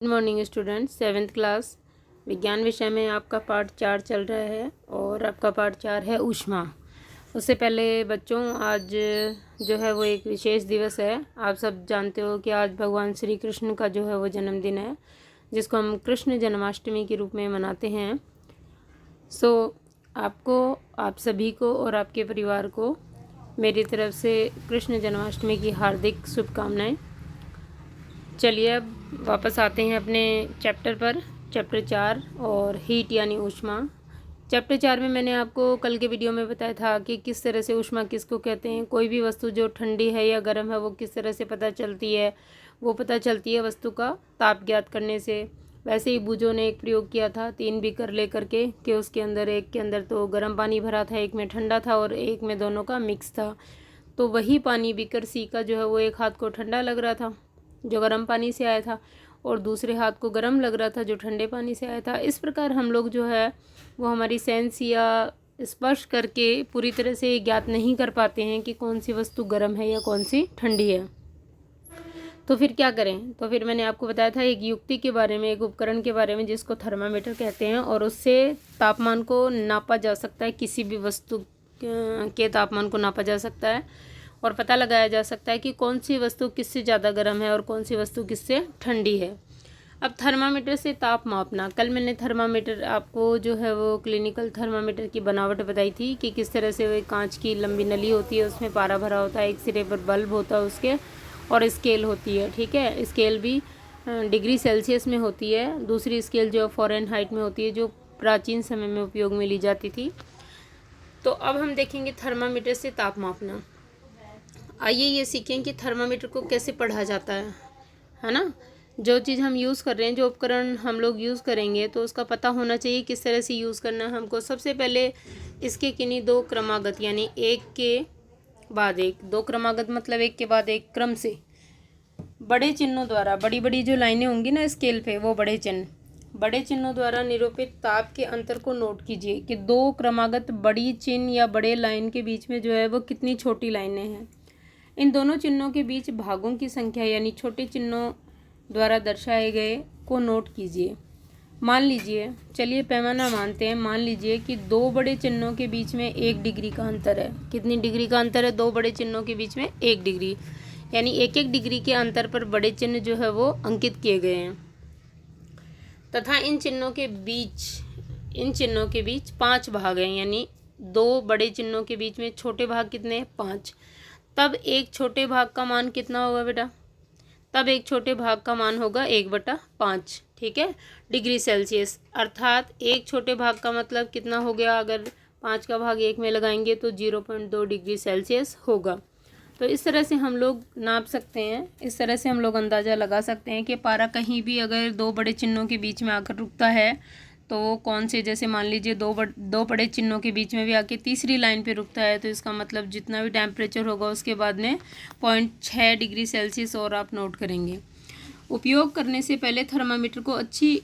Good morning student. 7th class विज्ञान विषय में आपका पार्ट 4 चल रहा है और आपका पार्ट 4 है ऊष्मा। उससे पहले बच्चों, आज जो है वो एक विशेष दिवस है। आप सब जानते हो कि आज भगवान श्री कृष्ण का जो है वो जन्मदिन है, जिसको हम कृष्ण जन्माष्टमी के रूप में मनाते हैं। आपको, आप सभी को और आपके परिवार को मेरी तरफ से कृष्ण जन्माष्टमी की हार्दिक शुभकामनाएं। चलिए अब वापस आते हैं अपने चैप्टर पर, चैप्टर 4 और हीट यानी ऊष्मा। चैप्टर 4 में मैंने आपको कल के वीडियो में बताया था कि किस तरह से ऊष्मा किसको कहते हैं। कोई भी वस्तु जो ठंडी है या गर्म है वो किस तरह से पता चलती है, वो पता चलती है वस्तु का ताप ज्ञात करने से। वैसे ही बूजो ने एक प्रयोग किया था 3 बीकर लेकर के, कि उसके अंदर एक के अंदर तो गर्म पानी भरा था, एक में ठंडा था और एक में दोनों का मिक्स था। तो वही पानी बीकर सी का जो है वो एक हाथ को ठंडा लग रहा था जो गर्म पानी से आया था, और दूसरे हाथ को गर्म लग रहा था जो ठंडे पानी से आया था। इस प्रकार हम लोग जो है वो हमारी सेंस या स्पर्श करके पूरी तरह से ज्ञात नहीं कर पाते हैं कि कौन सी वस्तु गर्म है या कौन सी ठंडी है। तो फिर क्या करें? तो फिर मैंने आपको बताया था एक युक्ति के बारे में, एक उपकरण के बारे में जिसको थर्मामीटर कहते हैं, और उससे तापमान को नापा जा सकता है। किसी भी वस्तु के तापमान को नापा जा सकता है और पता लगाया जा सकता है कि कौन सी वस्तु किससे ज़्यादा गर्म है और कौन सी वस्तु किससे ठंडी है। अब थर्मामीटर से ताप मापना। कल मैंने थर्मामीटर आपको जो है वो क्लिनिकल थर्मामीटर की बनावट बताई थी कि किस तरह से वो कांच की लंबी नली होती है, उसमें पारा भरा होता है, एक सिरे पर बल्ब होता है उसके, और स्केल होती है। ठीक है, स्केल भी डिग्री सेल्सियस में होती है। दूसरी स्केल जो फ़ारेनहाइट में होती है, जो प्राचीन समय में उपयोग में ली जाती थी। तो अब हम देखेंगे थर्मामीटर से ताप मापना। आइए ये सीखें कि थर्मामीटर को कैसे पढ़ा जाता है ना। जो चीज़ हम यूज़ कर रहे हैं, जो उपकरण हम लोग यूज़ करेंगे, तो उसका पता होना चाहिए किस तरह से यूज़ करना है हमको। सबसे पहले इसके किन्हीं 2 क्रमागत, यानी एक के बाद एक, 2 क्रमागत मतलब एक के बाद एक क्रम से बड़े चिन्हों द्वारा, बड़ी बड़ी जो लाइनें होंगी ना स्केल पे, वो बड़े चिन्हों द्वारा निरूपित ताप के अंतर को नोट कीजिए कि 2 क्रमागत बड़ी चिन्ह या बड़े लाइन के बीच में जो है वो कितनी छोटी लाइनें हैं। इन दोनों चिन्हों के बीच भागों की संख्या यानी छोटे चिन्हों द्वारा दर्शाए गए को नोट कीजिए। मान लीजिए, चलिए पैमाना मानते हैं, मान लीजिए कि 2 बड़े चिन्हों के बीच में 1 डिग्री का अंतर है। कितनी डिग्री का अंतर है? 2 बड़े चिन्हों के बीच में 1 डिग्री, यानी 1-1 डिग्री के अंतर पर बड़े चिन्ह जो है वो अंकित किए गए हैं। तथा इन चिन्हों के बीच 5 भाग हैं, यानी 2 बड़े चिन्हों के बीच में छोटे भाग कितने हैं? 5। तब एक छोटे भाग का मान कितना होगा बेटा? तब एक छोटे भाग का मान होगा 1/5। ठीक है, डिग्री सेल्सियस। अर्थात एक छोटे भाग का मतलब कितना हो गया? अगर 5 का भाग 1 में लगाएंगे तो 0.2 डिग्री सेल्सियस होगा। तो इस तरह से हम लोग नाप सकते हैं, इस तरह से हम लोग अंदाज़ा लगा सकते हैं कि पारा कहीं भी अगर 2 बड़े चिन्हों के बीच में आकर रुकता है तो वो कौन से, जैसे मान लीजिए 2 बड़े चिन्हों के बीच में भी आके तीसरी लाइन पे रुकता है, तो इसका मतलब जितना भी टेम्परेचर होगा उसके बाद में 0.6 डिग्री सेल्सियस और आप नोट करेंगे। उपयोग करने से पहले थर्मामीटर को अच्छी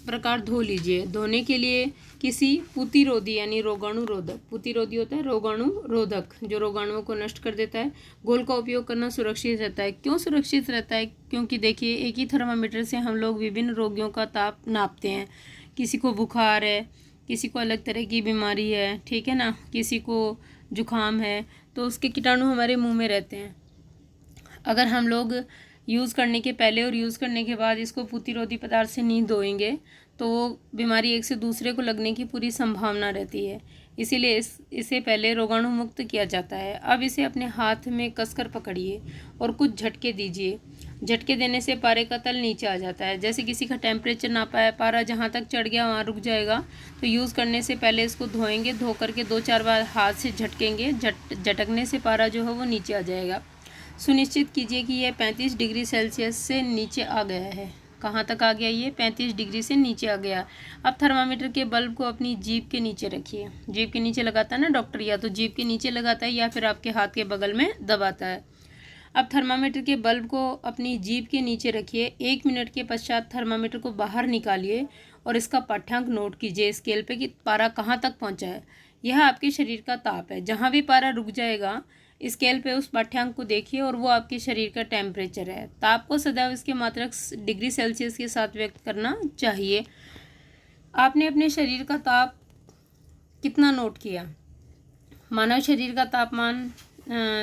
प्रकार धो लीजिए। धोने के लिए किसी पुतिरोधी यानी रोगाणुरोधक, पुतिरोधी होता है रोगाणुरोधक, जो रोगाणुओं को नष्ट कर देता है, घोल का उपयोग करना सुरक्षित रहता है। क्यों सुरक्षित रहता है? क्योंकि देखिए, एक ही थर्मामीटर से हम लोग विभिन्न रोगियों का ताप नापते हैं। किसी को बुखार है, किसी को अलग तरह की बीमारी है, ठीक है ना, किसी को जुखाम है, तो उसके कीटाणु हमारे मुंह में रहते हैं। अगर हम लोग यूज़ करने के पहले और यूज़ करने के बाद इसको पुतिरोधी पदार्थ से नहीं धोएंगे तो वो बीमारी एक से दूसरे को लगने की पूरी संभावना रहती है। इसीलिए इसे पहले रोगाणु मुक्त किया जाता है। अब इसे अपने हाथ में कसकर पकड़िए और कुछ झटके दीजिए। झटके देने से पारे का तल नीचे आ जाता है। जैसे किसी का टेम्परेचर नापा है, पारा जहाँ तक चढ़ गया वहाँ रुक जाएगा। तो यूज़ करने से पहले इसको धोएंगे, धो करके 2-4 बार हाथ से झटकेंगे। झटकने से पारा जो है वो नीचे आ जाएगा। सुनिश्चित कीजिए कि यह 35 डिग्री सेल्सियस से नीचे आ गया है। कहाँ तक आ गया? ये 35 डिग्री से नीचे आ गया। अब थर्मामीटर के बल्ब को अपनी जीभ के नीचे रखिए। जीभ के नीचे लगाता है ना डॉक्टर, या तो जीभ के नीचे लगाता है या फिर आपके हाथ के बगल में दबाता है। अब थर्मामीटर के बल्ब को अपनी जीभ के नीचे रखिए। 1 मिनट के पश्चात थर्मामीटर को बाहर निकालिए और इसका पाठ्यांक नोट कीजिए स्केल पे कि पारा कहाँ तक पहुँचा है। यह आपके शरीर का ताप है। जहाँ भी पारा रुक जाएगा स्केल पे उस पाठ्यांक को देखिए और वो आपके शरीर का टेम्परेचर है। ताप को सदैव इसके मात्रक डिग्री सेल्सियस के साथ व्यक्त करना चाहिए। आपने अपने शरीर का ताप कितना नोट किया? मानव शरीर का तापमान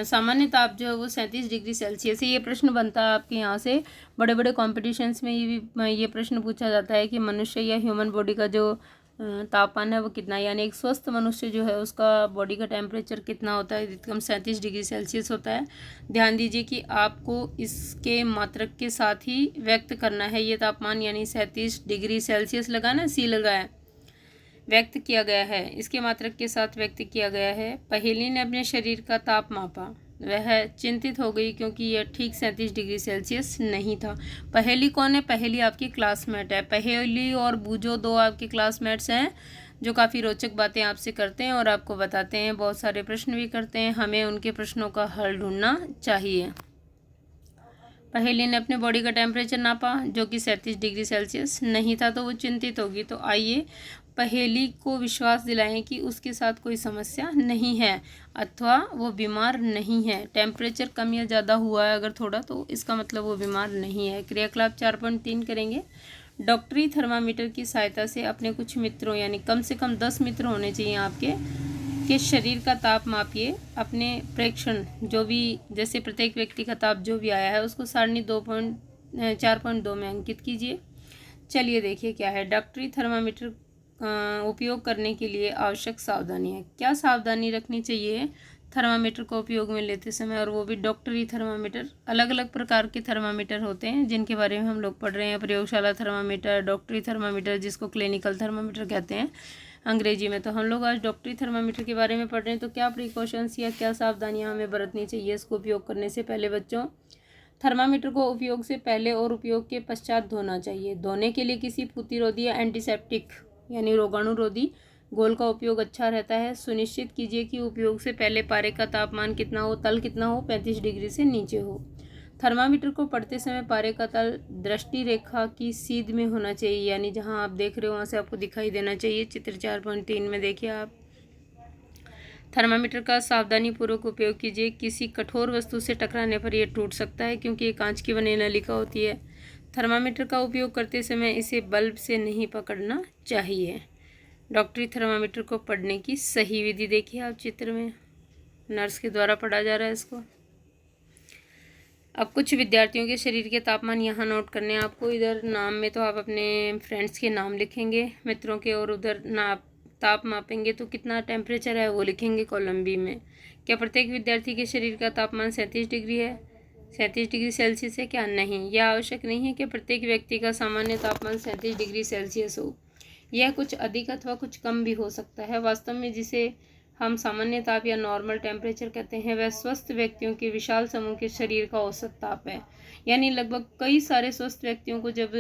सामान्य ताप जो है वो 37 डिग्री सेल्सियस है। ये प्रश्न बनता है आपके यहाँ से, बड़े बड़े कॉम्पिटिशन्स में ये प्रश्न पूछा जाता है कि मनुष्य या ह्यूमन बॉडी का जो तापमान है वो कितना, यानी एक स्वस्थ मनुष्य जो है उसका बॉडी का टेम्परेचर कितना होता है? अधिकतम 37 डिग्री सेल्सियस होता है। ध्यान दीजिए कि आपको इसके मात्रक के साथ ही व्यक्त करना है ये तापमान, यानी 37 डिग्री सेल्सियस लगा ना, सी लगा है, व्यक्त किया गया है, इसके मात्रक के साथ व्यक्त किया गया है। पहेली ने अपने शरीर का ताप मापा, वह चिंतित हो गई क्योंकि यह ठीक 37 डिग्री सेल्सियस नहीं था। पहेली कौन है? पहेली आपकी क्लासमेट है। पहेली और बूझो दो आपके क्लासमेट्स हैं जो काफ़ी रोचक बातें आपसे करते हैं और आपको बताते हैं, बहुत सारे प्रश्न भी करते हैं। हमें उनके प्रश्नों का हल ढूंढना चाहिए। पहेली ने अपने बॉडी का टेम्परेचर नापा जो कि 37 डिग्री सेल्सियस नहीं था, तो वो चिंतित होगी। तो आइए पहेली को विश्वास दिलाएं कि उसके साथ कोई समस्या नहीं है अथवा वो बीमार नहीं है। टेम्परेचर कम या ज़्यादा हुआ है अगर थोड़ा, तो इसका मतलब वो बीमार नहीं है। क्रियाकलाप 4.3 करेंगे। डॉक्टरी थर्मामीटर की सहायता से अपने कुछ मित्रों, यानी कम से कम 10 मित्र होने चाहिए आपके, के शरीर का ताप मापिए। अपने प्रेक्षण जो भी, जैसे प्रत्येक व्यक्ति का ताप जो भी आया है उसको सारणी 4.2 में अंकित कीजिए। चलिए देखिए क्या है। डॉक्टरी थर्मामीटर उपयोग करने के लिए आवश्यक सावधानियाँ। क्या सावधानी रखनी चाहिए थर्मामीटर को उपयोग में लेते समय, और वो भी डॉक्टरी थर्मामीटर? अलग अलग प्रकार के थर्मामीटर होते हैं जिनके बारे में हम लोग पढ़ रहे हैं। प्रयोगशाला थर्मामीटर, डॉक्टरी थर्मामीटर जिसको क्लिनिकल थर्मामीटर कहते हैं अंग्रेजी में। तो हम लोग आज डॉक्टरी थर्मामीटर के बारे में पढ़ रहे हैं। तो क्या प्रिकॉशंस या क्या सावधानियाँ हमें बरतनी चाहिए इसको उपयोग करने से पहले? बच्चों, थर्मामीटर को उपयोग से पहले और उपयोग के पश्चात धोना चाहिए। धोने के लिए किसी प्रतिरोधी या एंटीसेप्टिक यानी रोगाणुरोधी घोल का उपयोग अच्छा रहता है। सुनिश्चित कीजिए कि उपयोग से पहले पारे का तापमान कितना हो, तल कितना हो, 35 डिग्री से नीचे हो। थर्मामीटर को पढ़ते समय पारे का तल दृष्टि रेखा की सीध में होना चाहिए, यानी जहां आप देख रहे हो वहां से आपको दिखाई देना चाहिए। चित्र 4.3 में देखिए आप। थर्मामीटर का सावधानीपूर्वक उपयोग कीजिए। किसी कठोर वस्तु से टकराने पर यह टूट सकता है क्योंकि ये कांच की बनी नलिका होती है। थर्मामीटर का उपयोग करते समय इसे बल्ब से नहीं पकड़ना चाहिए। डॉक्टरी थर्मामीटर को पढ़ने की सही विधि देखिए आप चित्र में, नर्स के द्वारा पढ़ा जा रहा है इसको। अब कुछ विद्यार्थियों के शरीर के तापमान यहाँ नोट करने हैं आपको। इधर नाम में तो आप अपने फ्रेंड्स के नाम लिखेंगे, मित्रों के, और उधर ताप मापेंगे तो कितना टेम्परेचर है वो लिखेंगे कॉलम बी में। क्या प्रत्येक विद्यार्थी के शरीर का तापमान 37 डिग्री है? 37 डिग्री सेल्सियस है क्या? नहीं, यह आवश्यक नहीं है कि प्रत्येक व्यक्ति का सामान्य तापमान 37 डिग्री सेल्सियस हो। यह कुछ अधिक अथवा कुछ कम भी हो सकता है। वास्तव में जिसे हम सामान्य ताप या नॉर्मल टेम्परेचर कहते हैं वह स्वस्थ व्यक्तियों के विशाल समूह के शरीर का औसत ताप है। यानी लगभग कई सारे स्वस्थ व्यक्तियों को जब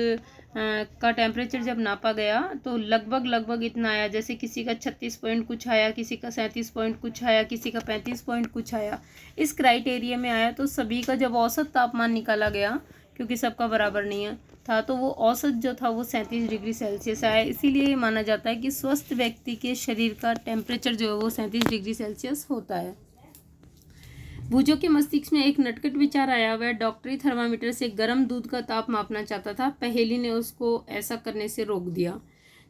का टेम्परेचर जब नापा गया तो लगभग इतना आया, जैसे किसी का 36 पॉइंट कुछ आया, किसी का 37 पॉइंट कुछ आया, किसी का 35 पॉइंट कुछ आया। इस क्राइटेरिया में आया तो सभी का जब औसत तापमान निकाला गया, क्योंकि सबका बराबर नहीं है था, तो वो औसत जो था वो 37 डिग्री सेल्सियस आया। इसीलिए ये माना जाता है कि स्वस्थ व्यक्ति के शरीर का टेम्परेचर जो है वो 37 डिग्री सेल्सियस होता है। भुजों के मस्तिष्क में एक नटखट विचार आया। वह डॉक्टरी थर्मामीटर से गर्म दूध का ताप मापना चाहता था। पहेली ने उसको ऐसा करने से रोक दिया।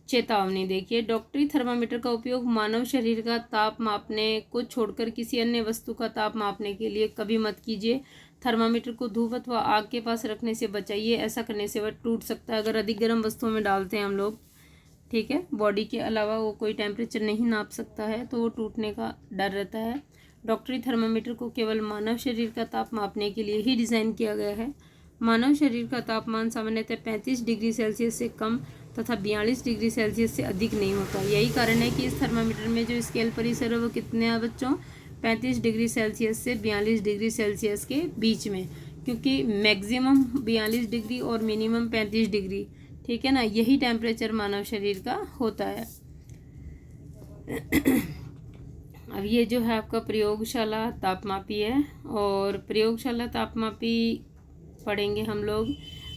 चेतावनी देखिए, डॉक्टरी थर्मामीटर का उपयोग मानव शरीर का ताप मापने को छोड़कर किसी अन्य वस्तु का ताप मापने के लिए कभी मत कीजिए। थर्मामीटर को धूप अथवा आग के पास रखने से बचाइए। ऐसा करने से वह टूट सकता है। अगर अधिक गर्म वस्तुओं में डालते हैं हम लोग, ठीक है, बॉडी के अलावा वो कोई टेम्परेचर नहीं नाप सकता है, तो वो टूटने का डर रहता है। डॉक्टरी थर्मामीटर को केवल मानव शरीर का ताप मापने के लिए ही डिज़ाइन किया गया है। मानव शरीर का तापमान सामान्यतः 35 डिग्री सेल्सियस से कम तथा 42 डिग्री सेल्सियस से अधिक नहीं होता। यही कारण है कि इस थर्मामीटर में जो स्केल परिसर है वो कितने हैं बच्चों? 35 डिग्री सेल्सियस से 42 डिग्री सेल्सियस के बीच में, क्योंकि मैक्सिमम 42 डिग्री और मिनिमम 35 डिग्री, ठीक है ना, यही टेम्परेचर मानव शरीर का होता है। अब ये जो है आपका प्रयोगशाला तापमापी है, और प्रयोगशाला तापमापी पढ़ेंगे हम लोग।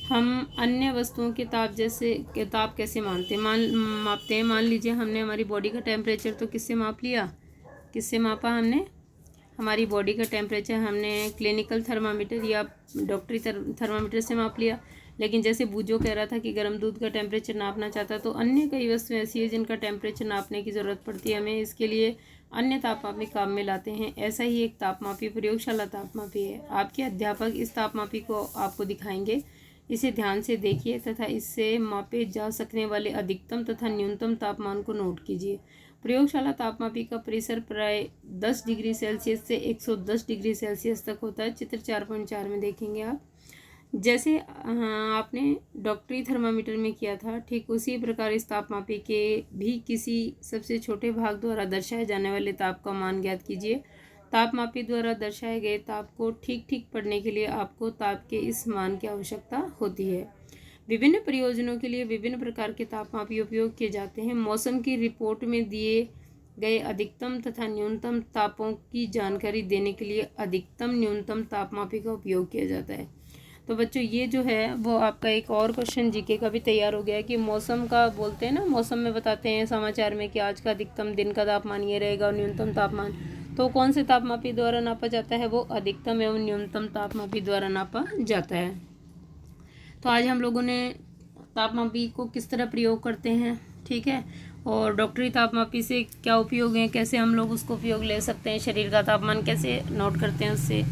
हम अन्य वस्तुओं के ताप जैसे के ताप कैसे मापते हैं। मान लीजिए हमने हमारी बॉडी का टेम्परेचर तो किससे माप लिया? किससे मापा हमने? हमारी बॉडी का टेम्परेचर हमने क्लिनिकल थर्मामीटर या डॉक्टरी थर्मामीटर से माप लिया, लेकिन जैसे बूजो कह रहा था कि गर्म दूध का टेम्परेचर नापना चाहता, तो अन्य कई वस्तुएं ऐसी है जिनका टेम्परेचर नापने की ज़रूरत पड़ती है हमें, इसके लिए अन्य तापमापी काम में लाते हैं। ऐसा ही एक तापमापी प्रयोगशाला तापमापी है। आपके अध्यापक इस तापमापी को आपको दिखाएंगे, इसे ध्यान से देखिए तथा इससे मापे जा सकने वाले अधिकतम तथा न्यूनतम तापमान को नोट कीजिए। प्रयोगशाला तापमापी का परिसर प्राय 10 डिग्री सेल्सियस से 110 डिग्री सेल्सियस तक होता है। चित्र 4.4 में देखेंगे आप। जैसे आपने डॉक्टरी थर्मामीटर में किया था, ठीक उसी प्रकार इस तापमापी के भी किसी सबसे छोटे भाग द्वारा दर्शाए जाने वाले ताप का मान ज्ञात कीजिए। तापमापी द्वारा दर्शाए गए ताप को ठीक ठीक पढ़ने के लिए आपको ताप के इस मान की आवश्यकता होती है। विभिन्न प्रयोजनों के लिए विभिन्न प्रकार के तापमापी उपयोग किए जाते हैं। मौसम की रिपोर्ट में दिए गए अधिकतम तथा न्यूनतम तापों की जानकारी देने के लिए अधिकतम न्यूनतम तापमापी का उपयोग किया जाता है। तो बच्चों ये जो है वो आपका एक और क्वेश्चन जीके का भी तैयार हो गया है कि मौसम का बोलते हैं ना, मौसम में बताते हैं समाचार में कि आज का अधिकतम दिन का तापमान ये रहेगा और न्यूनतम तापमान, तो कौन से तापमापी द्वारा नापा जाता है? वो अधिकतम एवं न्यूनतम तापमापी द्वारा नापा जाता है। तो आज हम लोगों ने तापमापी को किस तरह प्रयोग करते हैं, ठीक है, और डॉक्टरी तापमापी से क्या उपयोग है, कैसे हम लोग उसको उपयोग ले सकते हैं, शरीर का तापमान कैसे नोट करते हैं, उससे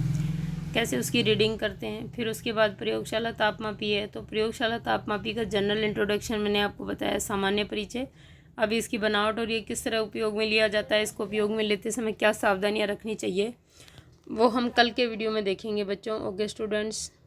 कैसे उसकी रीडिंग करते हैं। फिर उसके बाद प्रयोगशाला तापमापी है। तो प्रयोगशाला तापमापी का जनरल इंट्रोडक्शन मैंने आपको बताया, सामान्य परिचय। अभी इसकी बनावट और ये किस तरह उपयोग में लिया जाता है, इसको उपयोग में लेते समय क्या सावधानियां रखनी चाहिए, वो हम कल के वीडियो में देखेंगे बच्चों। Okay students.